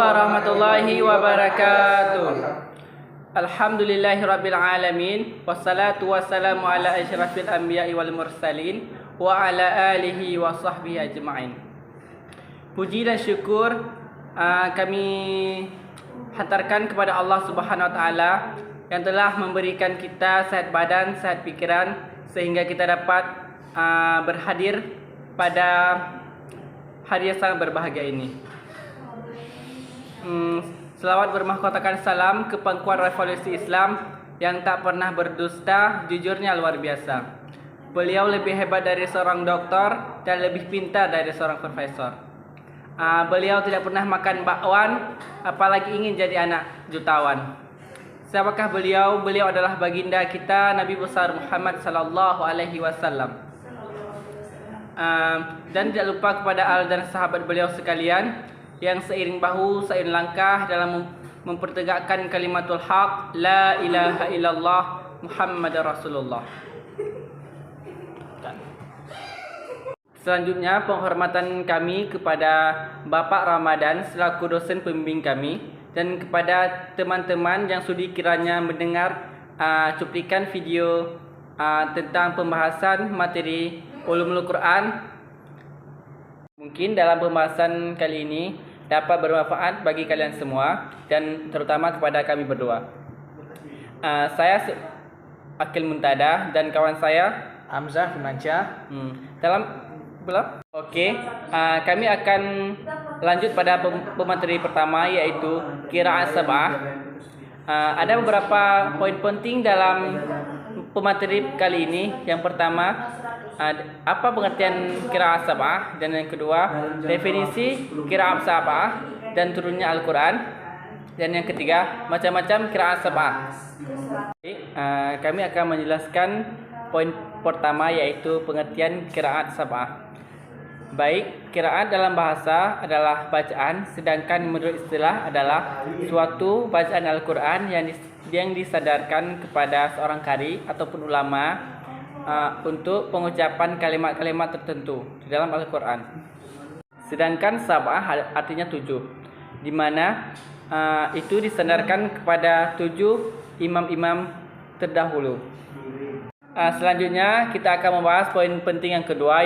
warahmatullahi wabarakatuh. Alhamdulillahirabbil alamin wassalatu wassalamu ala asyrafil anbiya'i wal mursalin wa ala alihi wa sahbihi ajma'in. Puji dan syukur kami hantarkan kepada Allah Subhanahu wa taala yang telah memberikan kita sehat badan, sehat pikiran sehingga kita dapat berhadir pada hari yang sangat berbahagia ini. Selawat bermahkotakan salam ke pangkuan revolusi Islam yang tak pernah berdusta, jujurnya luar biasa. Beliau lebih hebat dari seorang doktor dan lebih pintar dari seorang profesor. Beliau tidak pernah makan bakwan, apalagi ingin jadi anak jutawan. Siapakah beliau? Beliau adalah baginda kita Nabi besar Muhammad sallallahu alaihi wasallam. Dan tidak lupa kepada al dan sahabat beliau sekalian yang seiring bahu seiring langkah dalam mempertegakkan kalimatul haq la ilaha illallah Muhammadar Rasulullah. Selanjutnya penghormatan kami kepada Bapak Ramadan selaku dosen pembimbing kami dan kepada teman-teman yang sudi kiranya mendengar cuplikan video tentang pembahasan materi Ulumul Quran. Mungkin dalam pembahasan kali ini dapat bermanfaat bagi kalian semua dan terutama kepada kami berdua. Saya Akil Muntada dan kawan saya Hamzah Finansyah. Kami akan lanjut pada pemateri pertama yaitu Qiraat Sab'ah. Ada beberapa poin penting dalam pemateri kali ini. Yang pertama, apa pengertian Qiraat Sab'ah, dan yang kedua definisi Qiraat Sab'ah dan turunnya Al-Quran, dan yang ketiga macam-macam Qiraat Sab'ah. Kami akan menjelaskan poin pertama yaitu pengertian Qiraat Sab'ah. Baik, qiraat dalam bahasa adalah bacaan, sedangkan menurut istilah adalah suatu bacaan Al-Quran yang disadarkan kepada seorang qari ataupun ulama untuk pengucapan kalimat-kalimat tertentu di dalam Al-Quran. Sedangkan sab'ah artinya 7, di mana itu disandarkan kepada 7 imam-imam terdahulu. Selanjutnya kita akan membahas poin penting yang kedua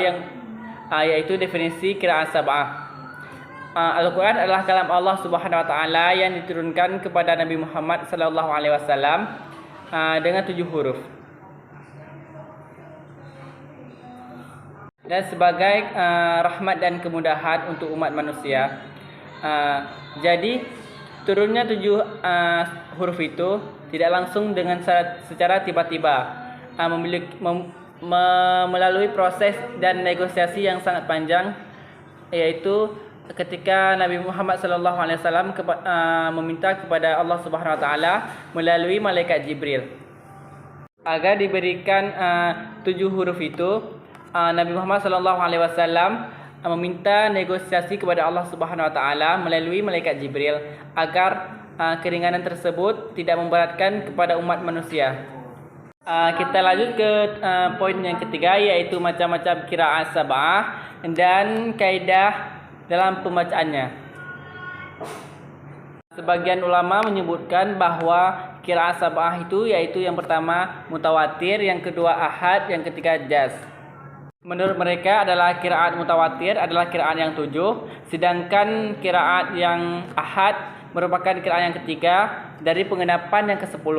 yaitu definisi Qiraat Sab'ah. Al-Quran adalah kalam Allah Subhanahu wa taala yang diturunkan kepada Nabi Muhammad sallallahu alaihi wasallam dengan 7 huruf. Dan sebagai rahmat dan kemudahan untuk umat manusia. Jadi turunnya 7 huruf itu tidak langsung dengan secara tiba-tiba, melalui proses dan negosiasi yang sangat panjang, yaitu ketika Nabi Muhammad sallallahu alaihi wasallam meminta kepada Allah Subhanahu wa taala melalui malaikat Jibril agar diberikan 7 huruf itu. Nabi Muhammad sallallahu alaihi wasallam meminta negosiasi kepada Allah Subhanahu wa taala melalui malaikat Jibril agar keringanan tersebut tidak memberatkan kepada umat manusia. Kita lanjut ke poin yang ketiga yaitu macam-macam Qiraat Sab'ah dan kaidah dalam pembacaannya. Sebagian ulama menyebutkan bahwa Qiraat Sab'ah itu yaitu yang pertama mutawatir, yang kedua ahad, yang ketiga jaz. Menurut mereka adalah qiraat mutawatir adalah qiraat yang 7, sedangkan qiraat yang ahad merupakan qiraat yang ketiga dari pengendapan yang ke-10,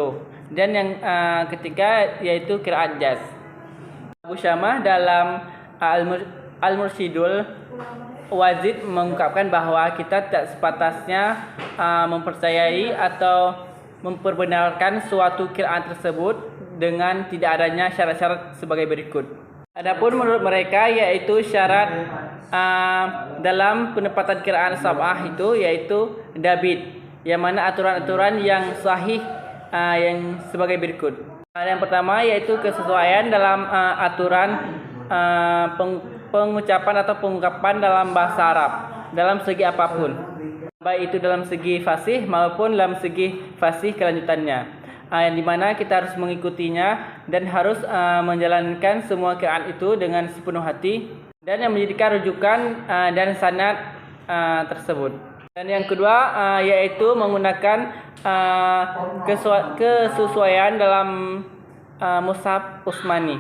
dan yang ketiga yaitu qiraat jaz. Abu Syamah dalam Al-Mursyidul Wazid mengungkapkan bahwa kita tak sepatasnya mempercayai atau memperbenarkan suatu qiraat tersebut dengan tidak adanya syarat-syarat sebagai berikut. Adapun menurut mereka yaitu syarat dalam penempatan qiraat sab'ah itu yaitu dabit, yang mana aturan-aturan yang sahih yang sebagai berikut. Yang pertama yaitu kesesuaian dalam aturan pengucapan atau pengungkapan dalam bahasa Arab dalam segi apapun, baik itu dalam segi fasih maupun dalam segi fasih kelanjutannya. Yang dimana kita harus mengikutinya dan harus menjalankan semua qiraat itu dengan sepenuh hati dan yang menjadikan rujukan dan sanad tersebut. Dan yang kedua yaitu menggunakan kesesuaian dalam mushaf Utsmani.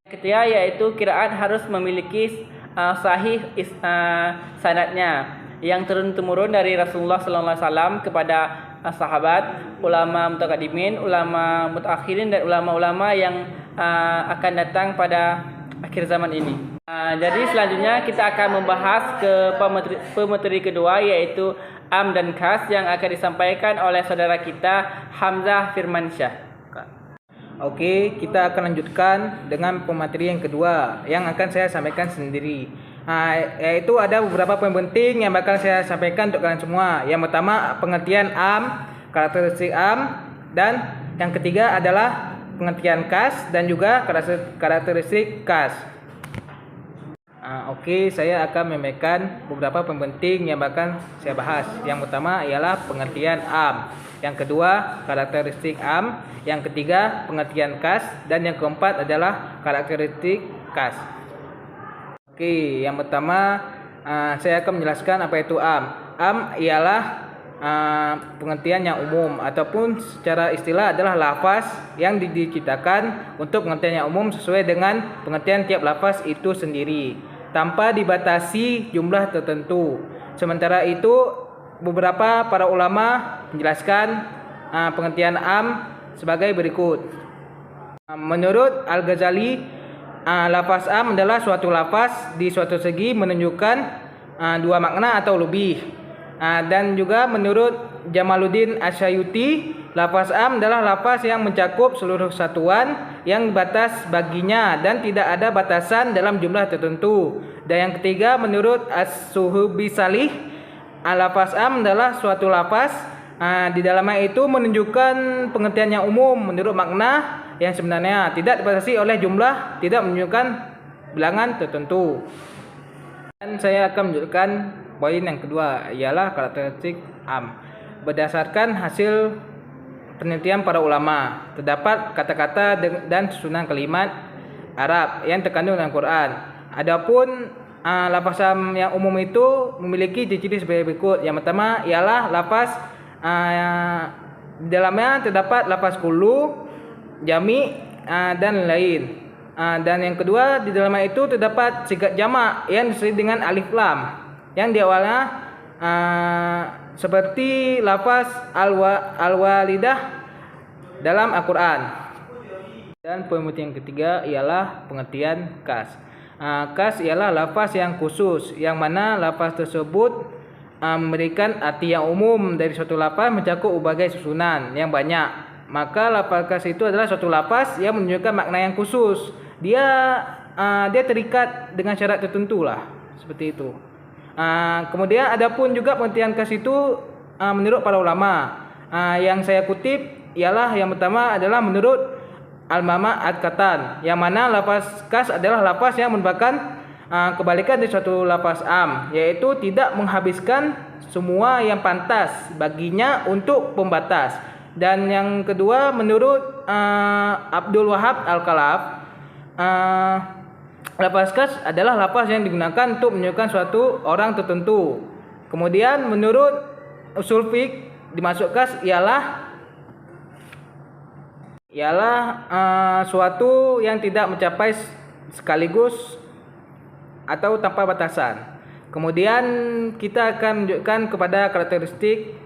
Ketiga yaitu qiraat harus memiliki sahih sanadnya yang turun-temurun dari Rasulullah sallallahu alaihi wasallam kepada sahabat, ulama mutaqaddimin, ulama mutaakhirin dan ulama-ulama yang akan datang pada akhir zaman ini. Jadi selanjutnya kita akan membahas ke pemateri kedua yaitu am dan khas yang akan disampaikan oleh saudara kita Hamzah Firmansyah. Oke, kita akan lanjutkan dengan pemateri yang kedua yang akan saya sampaikan sendiri. Yaitu ada beberapa poin penting yang bakal saya sampaikan untuk kalian semua. Yang pertama pengertian am, karakteristik am, dan yang ketiga adalah pengertian khas dan juga karakteristik khas. Oke, saya akan menyampaikan beberapa poin penting yang bakal saya bahas. Yang pertama ialah pengertian am, yang kedua karakteristik am, yang ketiga pengertian khas, dan yang keempat adalah karakteristik khas. Oke, yang pertama saya akan menjelaskan apa itu am. Am ialah pengertian yang umum ataupun secara istilah adalah lafaz yang diciptakan untuk pengertian yang umum sesuai dengan pengertian tiap lafaz itu sendiri tanpa dibatasi jumlah tertentu. Sementara itu beberapa para ulama menjelaskan pengertian am sebagai berikut. Menurut Al-Ghazali, lafaz am adalah suatu lafaz di suatu segi menunjukkan dua makna atau lebih. Dan juga menurut Jamaluddin Asyayuti, lafaz am adalah lafaz yang mencakup seluruh satuan yang batas baginya dan tidak ada batasan dalam jumlah tertentu. Dan yang ketiga menurut As-Suhubi Salih, lafaz am adalah suatu lafaz di dalamnya itu menunjukkan pengertian yang umum menurut makna yang sebenarnya, tidak dibatasi oleh jumlah, tidak menunjukkan bilangan tertentu. Dan saya akan menunjukkan poin yang kedua ialah karakteristik am. Berdasarkan hasil penelitian para ulama, terdapat kata-kata dan susunan kalimat Arab yang terkandung dalam Quran. Adapun lafaz am yang umum itu memiliki ciri-ciri sebagai berikut. Yang pertama ialah lafaz di dalamnya terdapat lafaz kullu, jami, dan lain. Dan yang kedua di dalamnya itu terdapat sigat jamak yang disertai dengan alif lam yang di awalnya seperti lafaz al-walidah dalam Al-Quran. Dan poin yang ketiga ialah pengertian khas. Khas ialah lafaz yang khusus, yang mana lafaz tersebut memberikan arti yang umum dari suatu lafaz mencakup berbagai susunan yang banyak. Maka lafaz khas itu adalah suatu lafaz yang menunjukkan makna yang khusus. Dia terikat dengan syarat tertentu lah, seperti itu. Kemudian adapun juga pengertian khas itu menurut para ulama yang saya kutip ialah yang pertama adalah menurut Al-Mama Ad-Katan, yang mana lafaz khas adalah lafaz yang merupakan kebalikan dari suatu lafaz am, yaitu tidak menghabiskan semua yang pantas baginya untuk pembatas. Dan yang kedua menurut Abdul Wahab Al-Khalaf, lafaz khas adalah lafaz yang digunakan untuk menunjukkan suatu orang tertentu. Kemudian menurut usul fiqh dimaksud khas ialah suatu yang tidak mencapai sekaligus atau tanpa batasan. Kemudian kita akan menunjukkan kepada karakteristik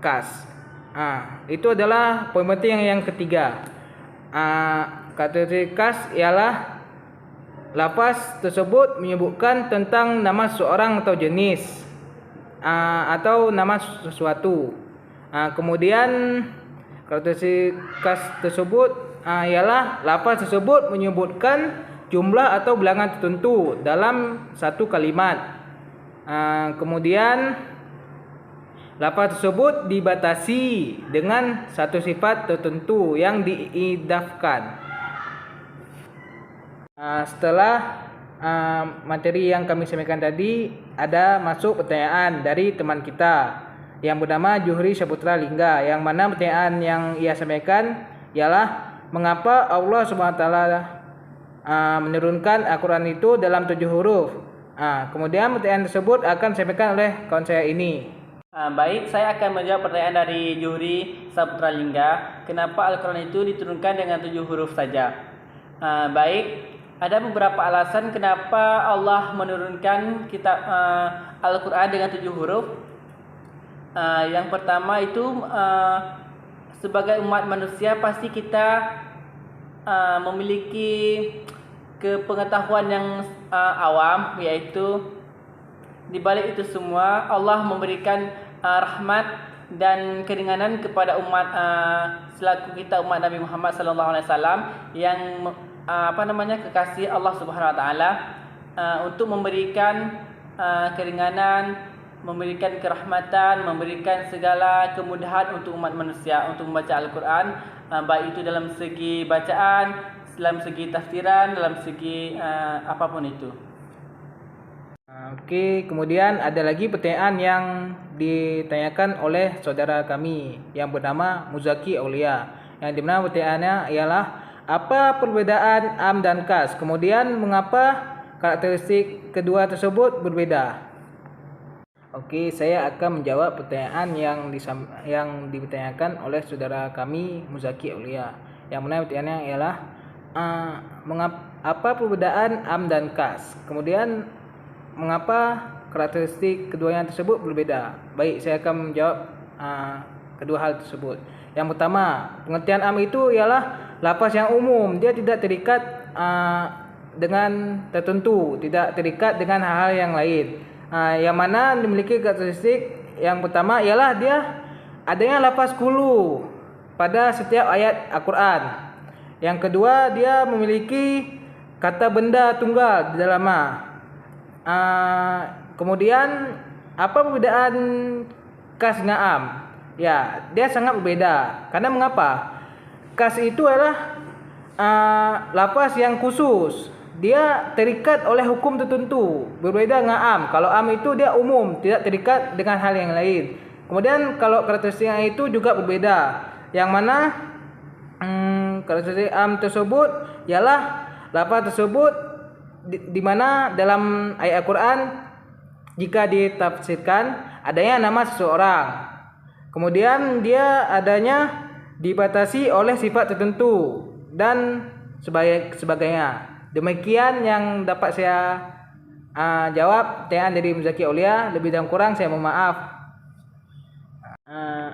khas. Itu adalah poin penting yang ketiga. Karakteristik khas ialah lafaz tersebut menyebutkan tentang nama seorang atau jenis atau nama sesuatu. Kemudian karakteristik khas tersebut ialah lafaz tersebut menyebutkan jumlah atau bilangan tertentu dalam satu kalimat. Kemudian lafaz tersebut dibatasi dengan satu sifat tertentu yang diidafkan. Setelah materi yang kami sampaikan tadi, ada masuk pertanyaan dari teman kita yang bernama Juhri Saputra Lingga, yang mana pertanyaan yang ia sampaikan ialah mengapa Allah SWT menurunkan Al-Quran itu dalam 7 huruf, Kemudian pertanyaan tersebut akan disampaikan oleh kawan saya ini. Baik, saya akan menjawab pertanyaan dari Juhri Saputra Lingga. Kenapa Al-Quran itu diturunkan dengan 7 huruf saja? Baik, ada beberapa alasan kenapa Allah menurunkan kitab Al-Quran dengan 7 huruf. Yang pertama itu sebagai umat manusia pasti kita memiliki kepengetahuan yang awam, yaitu di balik itu semua Allah memberikan rahmat dan keringanan kepada umat selaku kita umat Nabi Muhammad sallallahu alaihi wasallam yang kekasih Allah Subhanahu wa taala, untuk memberikan keringanan, memberikan kerahmatan, memberikan segala kemudahan untuk umat manusia untuk membaca Al-Quran, baik itu dalam segi bacaan, dalam segi tafsiran, dalam segi apapun itu. Oke, kemudian ada lagi pertanyaan yang ditanyakan oleh saudara kami yang bernama Muzaki Aulia, yang dimana pertanyaannya ialah apa perbedaan am dan kas, kemudian mengapa karakteristik kedua tersebut berbeda. Oke, saya akan menjawab pertanyaan yang ditanyakan oleh saudara kami Muzaki Aulia, yang mana pertanyaannya ialah apa perbedaan am dan kas, kemudian mengapa karakteristik keduanya tersebut berbeda. Baik, saya akan menjawab kedua hal tersebut. Yang pertama, pengertian am itu ialah lafaz yang umum, dia tidak terikat dengan tertentu, tidak terikat dengan hal-hal yang lain. Yang mana memiliki karakteristik yang pertama ialah dia adanya lafaz kullu pada setiap ayat Al-Quran. Yang kedua, dia memiliki kata benda tunggal di dalamnya. Kemudian apa perbedaan kas dengan am? Ya, dia sangat berbeda. Karena mengapa? Kas itu adalah lafaz yang khusus. Dia terikat oleh hukum tertentu. Berbeda dengan am. Kalau am itu dia umum, tidak terikat dengan hal yang lain. Kemudian kalau karakteristiknya itu juga berbeda. Yang mana karakteristik am tersebut ialah lafaz tersebut di mana dalam ayat Al-Quran jika ditafsirkan adanya nama seseorang, kemudian dia adanya dibatasi oleh sifat tertentu dan sebagainya. Demikian yang dapat saya jawab pertanyaan dari Muzaki Aulia. Lebih dan kurang saya mohon maaf.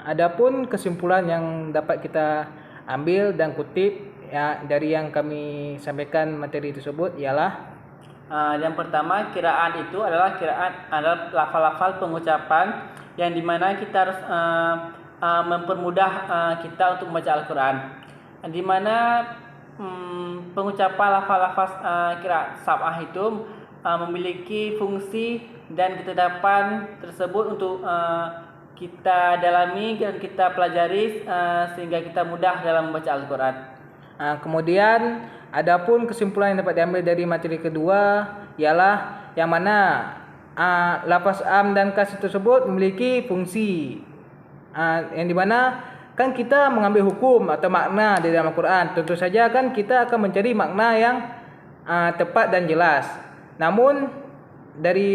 Adapun kesimpulan yang dapat kita ambil dan kutip dari yang kami sampaikan materi tersebut ialah yang pertama, kiraan itu adalah lafal-lafal pengucapan yang dimana kita harus mempermudah kita untuk membaca Al-Quran. Dimana pengucapan lafal-lafal kiraat sab'ah itu memiliki fungsi dan ketetapan tersebut untuk kita dalami dan kita pelajari sehingga kita mudah dalam membaca Al-Quran. Kemudian adapun kesimpulan yang dapat diambil dari materi kedua ialah yang mana lafaz am dan kas tersebut memiliki fungsi yang dimana kan kita mengambil hukum atau makna di dalam Al-Quran. Tentu saja kan kita akan mencari makna yang tepat dan jelas. Namun dari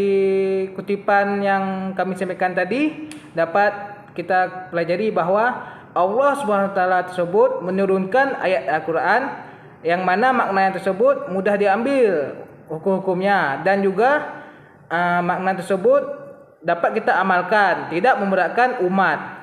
kutipan yang kami sampaikan tadi dapat kita pelajari bahwa Allah SWT tersebut menurunkan ayat Al-Quran yang mana makna yang tersebut mudah diambil hukum-hukumnya dan juga makna tersebut dapat kita amalkan, tidak memberatkan umat.